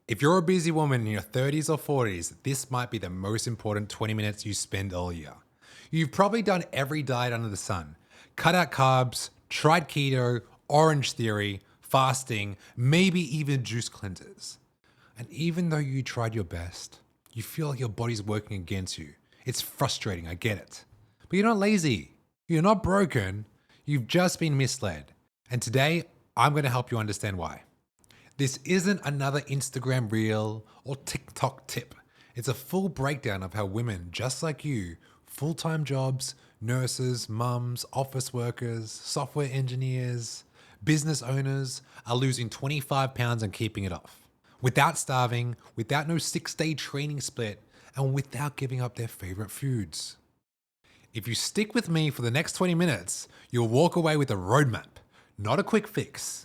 If you're a busy woman in your 30s or 40s, this might be the most important 20 minutes you spend all year. You've probably done every diet under the sun, cut out carbs, tried keto, orange theory, fasting, maybe even juice cleanses. And even though you tried your best, you feel like your body's working against you. It's frustrating, I get it. But you're not lazy. You're not broken. You've just been misled. And today, I'm going to help you understand why. This isn't another Instagram reel or TikTok tip. It's a full breakdown of how women just like you, full-time jobs, nurses, mums, office workers, software engineers, business owners are losing 25 pounds and keeping it off. Without starving, without no 6-day training split, and without giving up their favorite foods. If you stick with me for the next 20 minutes, you'll walk away with a roadmap, not a quick fix,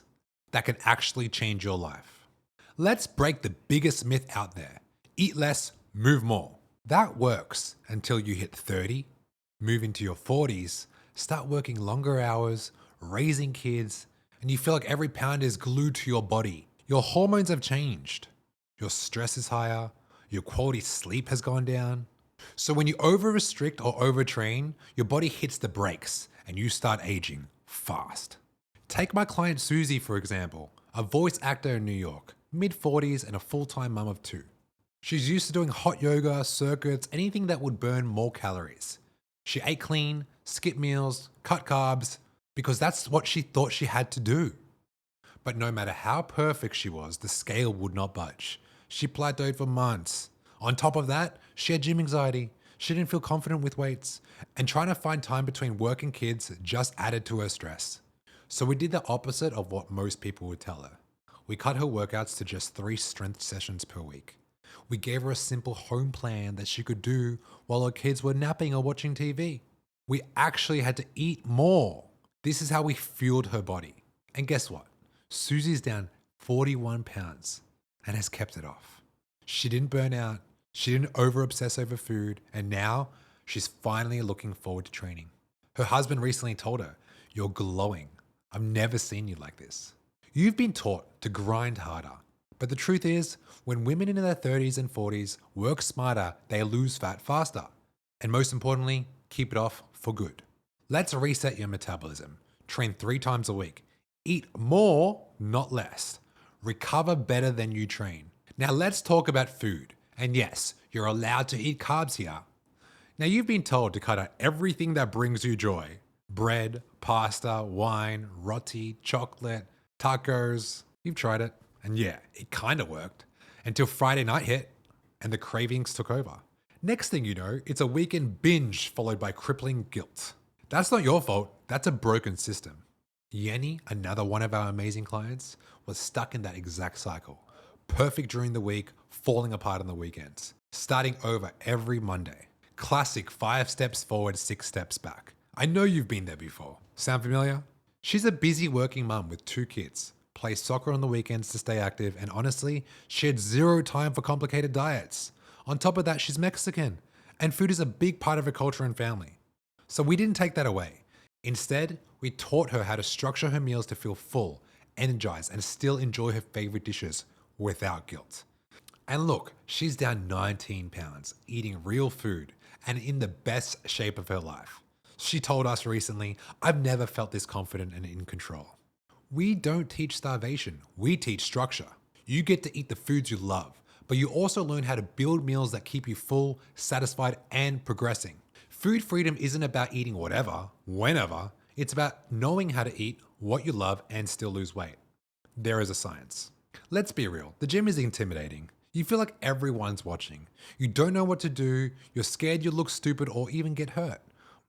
that can actually change your life. Let's break the biggest myth out there. Eat less, move more. That works until you hit 30, move into your 40s, start working longer hours, raising kids, and you feel like every pound is glued to your body. Your hormones have changed. Your stress is higher. Your quality sleep has gone down. So when you over-restrict or overtrain, your body hits the brakes and you start aging fast. Take my client Susie, for example, a voice actor in New York, mid-40s and a full-time mum of 2. She's used to doing hot yoga, circuits, anything that would burn more calories. She ate clean, skipped meals, cut carbs, because that's what she thought she had to do. But no matter how perfect she was, the scale would not budge. She plateaued for months. On top of that, she had gym anxiety. She didn't feel confident with weights, and trying to find time between work and kids just added to her stress. So we did the opposite of what most people would tell her. We cut her workouts to just 3 strength sessions per week. We gave her a simple home plan that she could do while her kids were napping or watching TV. We actually had to eat more. This is how we fueled her body. And guess what? Susie's down 41 pounds and has kept it off. She didn't burn out. She didn't over-obsess over food. And now she's finally looking forward to training. Her husband recently told her, "You're glowing. I've never seen you like this." You've been taught to grind harder. But the truth is, when women in their 30s and 40s work smarter, they lose fat faster. And most importantly, keep it off for good. Let's reset your metabolism. Train 3 times a week. Eat more, not less. Recover better than you train. Now let's talk about food. And yes, you're allowed to eat carbs here. Now you've been told to cut out everything that brings you joy. Bread, pasta, wine, roti, chocolate, tacos. You've tried it. And yeah, it kind of worked. Until Friday night hit and the cravings took over. Next thing you know, it's a weekend binge followed by crippling guilt. That's not your fault. That's a broken system. Yenny, another one of our amazing clients, was stuck in that exact cycle. Perfect during the week, falling apart on the weekends. Starting over every Monday. Classic 5 steps forward, 6 steps back. I know you've been there before. Sound familiar? She's a busy working mum with 2 kids, plays soccer on the weekends to stay active, and honestly, she had 0 time for complicated diets. On top of that, she's Mexican, and food is a big part of her culture and family. So we didn't take that away. Instead, we taught her how to structure her meals to feel full, energized, and still enjoy her favorite dishes without guilt. And look, she's down 19 pounds, eating real food, and in the best shape of her life. She told us recently, "I've never felt this confident and in control." We don't teach starvation, we teach structure. You get to eat the foods you love, but you also learn how to build meals that keep you full, satisfied, and progressing. Food freedom isn't about eating whatever, whenever. It's about knowing how to eat what you love and still lose weight. There is a science. Let's be real, the gym is intimidating. You feel like everyone's watching. You don't know what to do, you're scared you'll look stupid or even get hurt.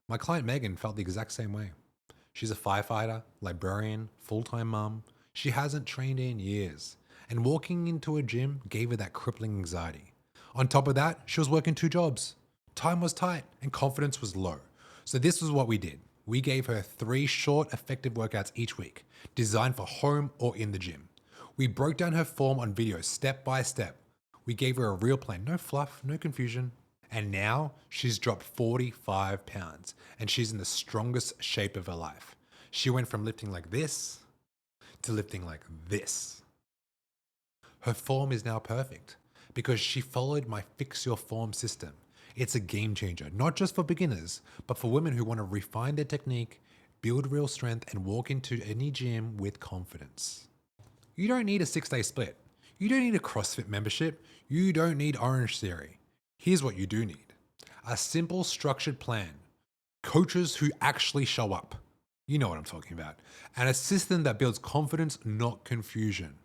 My client Megan felt the exact same way. She's a firefighter, librarian, full-time mum. She hasn't trained in years. And walking into a gym gave her that crippling anxiety. On top of that, she was working 2 jobs. Time was tight and confidence was low. So this was what we did. We gave her 3 short, effective workouts each week, designed for home or in the gym. We broke down her form on video step by step. We gave her a real plan, no fluff, no confusion. And now she's dropped 45 pounds and she's in the strongest shape of her life. She went from lifting like this to lifting like this. Her form is now perfect because she followed my Fix Your Form system. It's a game changer, not just for beginners, but for women who want to refine their technique, build real strength, and walk into any gym with confidence. You don't need a 6-day split. You don't need a CrossFit membership. You don't need Orange Theory. Here's what you do need: a simple, structured plan, coaches who actually show up. You know what I'm talking about. And a system that builds confidence, not confusion.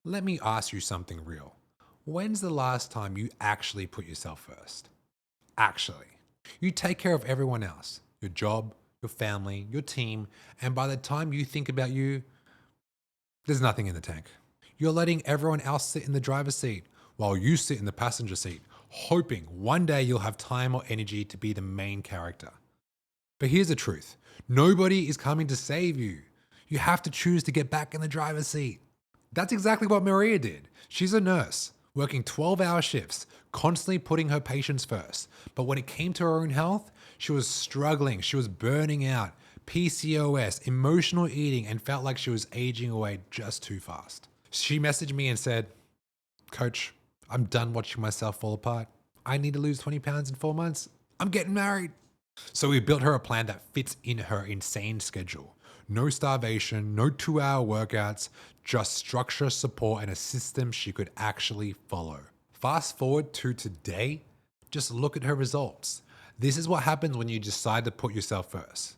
Let me ask you something real. When's the last time you actually put yourself first? Actually. You take care of everyone else, your job, your family, your team, and by the time you think about you, there's nothing in the tank. You're letting everyone else sit in the driver's seat while you sit in the passenger seat, hoping one day you'll have time or energy to be the main character. But here's the truth. Nobody is coming to save you. You have to choose to get back in the driver's seat. That's exactly what Maria did. She's a nurse, working 12-hour shifts, constantly putting her patients first. But when it came to her own health, she was struggling. She was burning out, PCOS, emotional eating, and felt like she was aging away just too fast. She messaged me and said, "Coach, I'm done watching myself fall apart. I need to lose 20 pounds in 4 months. I'm getting married." So we built her a plan that fits in her insane schedule. No starvation, no 2-hour workouts, just structure, support, and a system she could actually follow. Fast forward to today, just look at her results. This is what happens when you decide to put yourself first.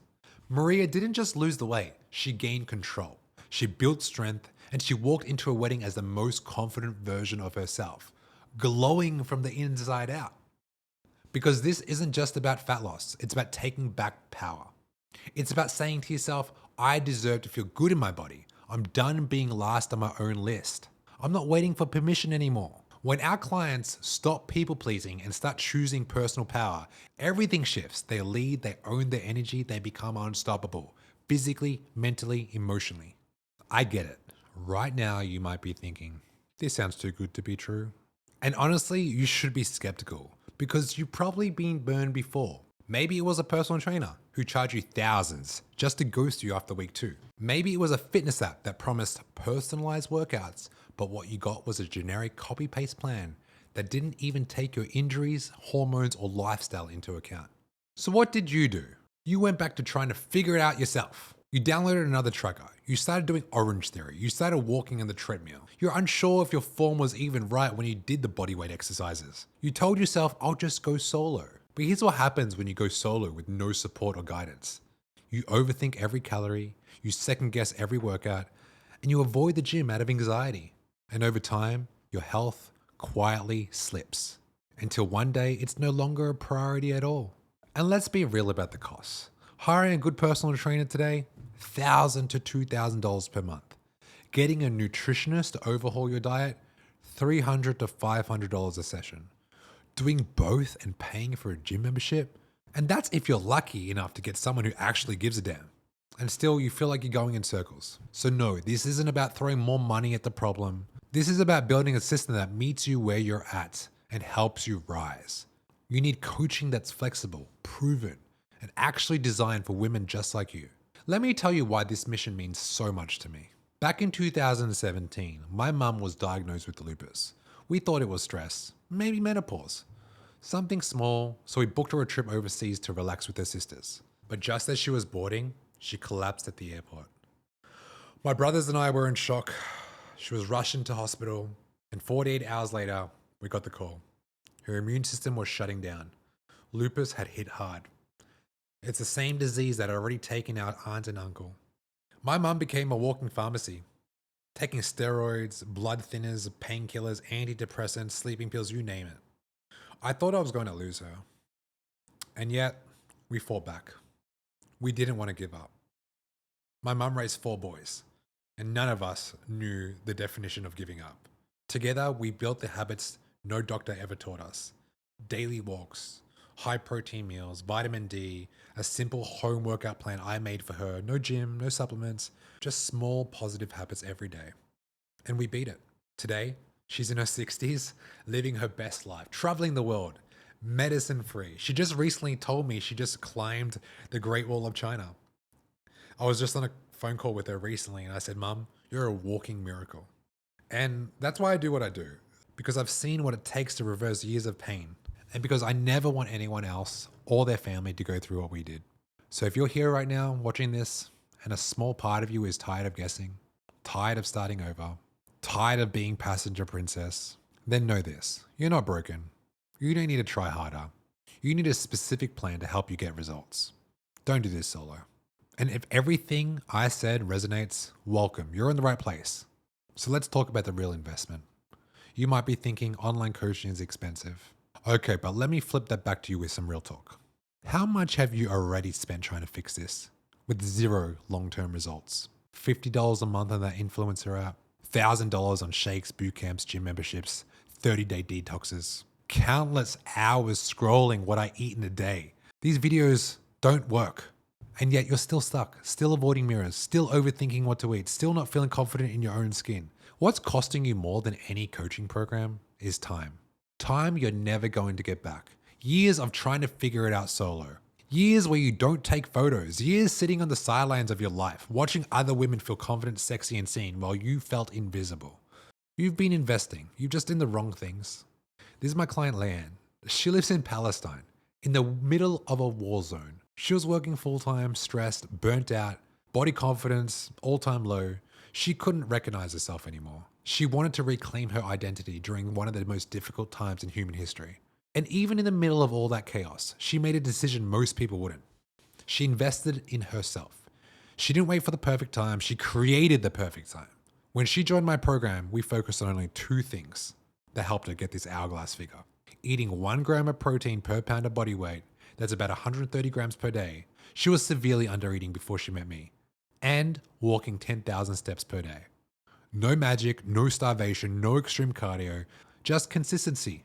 Maria didn't just lose the weight, she gained control. She built strength, and she walked into a wedding as the most confident version of herself, glowing from the inside out. Because this isn't just about fat loss, it's about taking back power. It's about saying to yourself, I deserve to feel good in my body. I'm done being last on my own list. I'm not waiting for permission anymore. When our clients stop people pleasing and start choosing personal power, everything shifts. They lead, they own their energy, they become unstoppable, physically, mentally, emotionally. I get it. Right now, you might be thinking, this sounds too good to be true. And honestly, you should be skeptical because you've probably been burned before. Maybe it was a personal trainer who charged you thousands just to ghost you after week 2. Maybe it was a fitness app that promised personalized workouts, but what you got was a generic copy-paste plan that didn't even take your injuries, hormones, or lifestyle into account. So what did you do? You went back to trying to figure it out yourself. You downloaded another tracker. You started doing Orange Theory. You started walking on the treadmill. You're unsure if your form was even right when you did the bodyweight exercises. You told yourself, I'll just go solo. But here's what happens when you go solo with no support or guidance. You overthink every calorie, you second guess every workout, and you avoid the gym out of anxiety. And over time, your health quietly slips until one day it's no longer a priority at all. And let's be real about the costs. Hiring a good personal trainer today, $1,000 to $2,000 per month. Getting a nutritionist to overhaul your diet, $300 to $500 a session. Doing both and paying for a gym membership, and that's if you're lucky enough to get someone who actually gives a damn. And still, you feel like you're going in circles. So no, this isn't about throwing more money at the problem. This is about building a system that meets you where you're at and helps you rise. You need coaching that's flexible, proven, and actually designed for women just like you. Let me tell you why this mission means so much to me. Back in 2017, my mum was diagnosed with lupus. We thought it was stress, maybe menopause. Something small, so we booked her a trip overseas to relax with her sisters. But just as she was boarding, she collapsed at the airport. My brothers and I were in shock. She was rushed into hospital, and 48 hours later, we got the call. Her immune system was shutting down. Lupus had hit hard. It's the same disease that had already taken out aunt and uncle. My mum became a walking pharmacy, taking steroids, blood thinners, painkillers, antidepressants, sleeping pills, you name it. I thought I was going to lose her. And yet, we fought back. We didn't want to give up. My mum raised 4 boys, and none of us knew the definition of giving up. Together, we built the habits no doctor ever taught us. Daily walks, high protein meals, vitamin D, a simple home workout plan I made for her. No gym, no supplements, just small positive habits every day. And we beat it. Today, she's in her 60s, living her best life, traveling the world, medicine free. She just recently told me she just climbed the Great Wall of China. I was just on a phone call with her recently and I said, Mum, you're a walking miracle. And that's why I do what I do, because I've seen what it takes to reverse years of pain, and because I never want anyone else or their family to go through what we did. So if you're here right now watching this, and a small part of you is tired of guessing, tired of starting over, tired of being passenger princess, then know this: you're not broken. You don't need to try harder. You need a specific plan to help you get results. Don't do this solo. And if everything I said resonates, welcome, you're in the right place. So let's talk about the real investment. You might be thinking online coaching is expensive. Okay, but let me flip that back to you with some real talk. How much have you already spent trying to fix this with zero long-term results? $50 a month on that influencer app, $1,000 on shakes, boot camps, gym memberships, 30-day detoxes, countless hours scrolling what I eat in a day. These videos don't work. And yet you're still stuck, still avoiding mirrors, still overthinking what to eat, still not feeling confident in your own skin. What's costing you more than any coaching program is time. Time you're never going to get back. Years of trying to figure it out solo. Years where you don't take photos. Years sitting on the sidelines of your life, watching other women feel confident, sexy, and seen while you felt invisible. You've been investing. You're just in the wrong things. This is my client, Leanne. She lives in Palestine, in the middle of a war zone. She was working full-time, stressed, burnt out, body confidence, all-time low. She couldn't recognize herself anymore. She wanted to reclaim her identity during one of the most difficult times in human history. And even in the middle of all that chaos, she made a decision most people wouldn't. She invested in herself. She didn't wait for the perfect time. She created the perfect time. When she joined my program, we focused on only two things that helped her get this hourglass figure. Eating 1 gram of protein per pound of body weight, that's about 130 grams per day. She was severely undereating before she met me. And walking 10,000 steps per day. No magic, no starvation, no extreme cardio, just consistency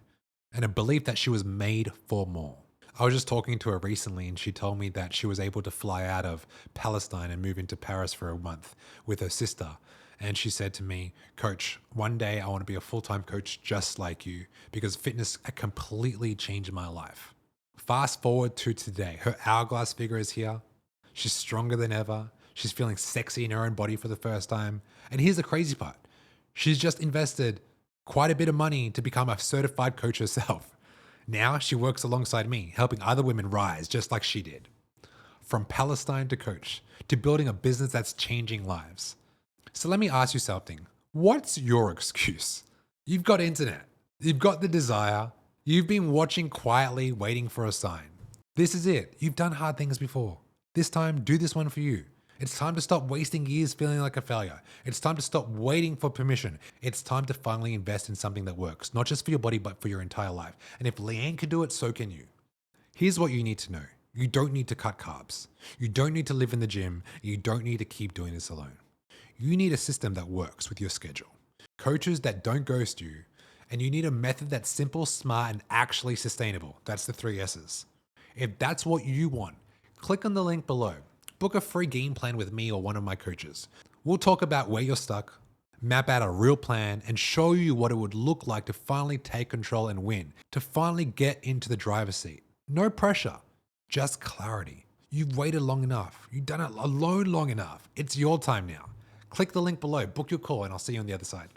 and a belief that she was made for more. I was just talking to her recently and she told me that she was able to fly out of Palestine and move into Paris for a month with her sister. And she said to me, Coach, one day I want to be a full-time coach just like you because fitness completely changed my life. Fast forward to today, her hourglass figure is here. She's stronger than ever. She's feeling sexy in her own body for the first time. And here's the crazy part. She's just invested quite a bit of money to become a certified coach herself. Now she works alongside me, helping other women rise just like she did. From Palestine to coach, to building a business that's changing lives. So let me ask you something. What's your excuse? You've got internet. You've got the desire. You've been watching quietly, waiting for a sign. This is it. You've done hard things before. This time, do this one for you. It's time to stop wasting years feeling like a failure. It's time to stop waiting for permission. It's time to finally invest in something that works, not just for your body, but for your entire life. And if Leanne can do it, so can you. Here's what you need to know. You don't need to cut carbs. You don't need to live in the gym. You don't need to keep doing this alone. You need a system that works with your schedule. Coaches that don't ghost you. And you need a method that's simple, smart, and actually sustainable. That's the 3 S's. If that's what you want, click on the link below. Book a free game plan with me or one of my coaches. We'll talk about where you're stuck, map out a real plan, and show you what it would look like to finally take control and win, to finally get into the driver's seat. No pressure, just clarity. You've waited long enough. You've done it alone long enough. It's your time now. Click the link below, book your call, and I'll see you on the other side.